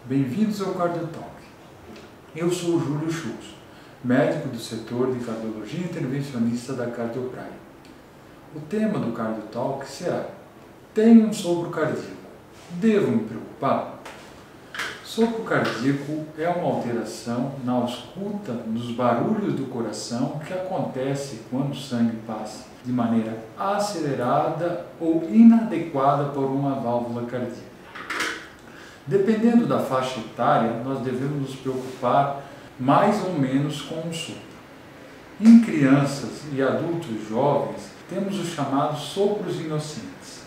Bem-vindos ao CardioTalk. Eu sou o Júlio Schultz, médico do setor de cardiologia intervencionista da Cardiopraia. O tema do CardioTalk será: tenho um sopro cardíaco, devo me preocupar? Sopro cardíaco é uma alteração na ausculta dos barulhos do coração que acontece quando o sangue passa de maneira acelerada ou inadequada por uma válvula cardíaca. Dependendo da faixa etária, nós devemos nos preocupar mais ou menos com o sopro. Em crianças e adultos jovens, temos os chamados sopros inocentes.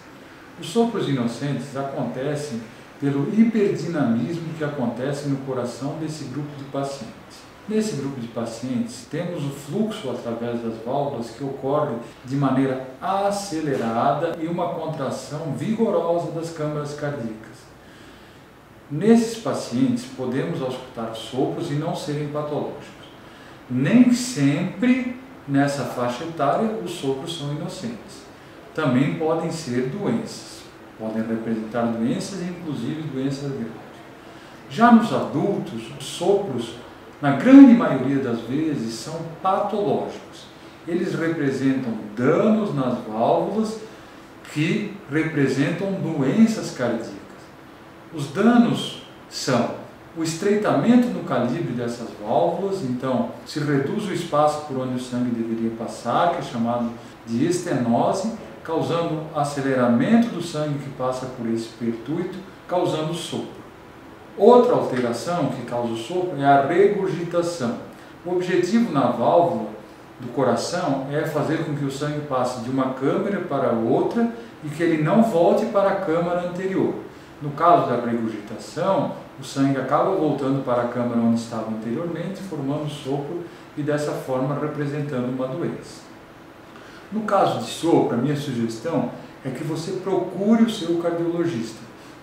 Os sopros inocentes acontecem pelo hiperdinamismo que acontece no coração desse grupo de pacientes. Nesse grupo de pacientes, temos o fluxo através das válvulas que ocorre de maneira acelerada e uma contração vigorosa das câmaras cardíacas. Nesses pacientes, podemos auscultar sopros e não serem patológicos. Nem sempre, nessa faixa etária, os sopros são inocentes. Também podem ser doenças. Podem representar doenças, inclusive doenças graves. Já nos adultos, os sopros, na grande maioria das vezes, são patológicos. Eles representam danos nas válvulas que representam doenças cardíacas. Os danos são o estreitamento no calibre dessas válvulas, então se reduz o espaço por onde o sangue deveria passar, que é chamado de estenose, causando aceleramento do sangue que passa por esse pertuito, causando sopro. Outra alteração que causa o sopro é a regurgitação. O objetivo na válvula do coração é fazer com que o sangue passe de uma câmara para outra e que ele não volte para a câmara anterior. No caso da regurgitação, o sangue acaba voltando para a câmara onde estava anteriormente, formando sopro e dessa forma representando uma doença. No caso de sopro, a minha sugestão é que você procure o seu cardiologista,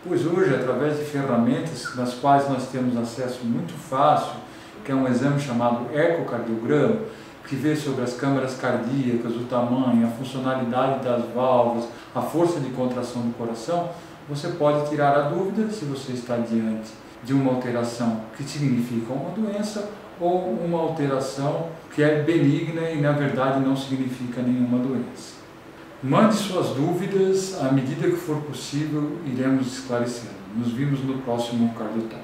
pois hoje, através de ferramentas nas quais nós temos acesso muito fácil, que é um exame chamado ecocardiograma, que vê sobre as câmaras cardíacas, o tamanho, a funcionalidade das válvulas, a força de contração do coração, você pode tirar a dúvida se você está diante de uma alteração que significa uma doença ou uma alteração que é benigna e, na verdade, não significa nenhuma doença. Mande suas dúvidas, à medida que for possível, iremos esclarecendo. Nos vemos no próximo CardioTalk.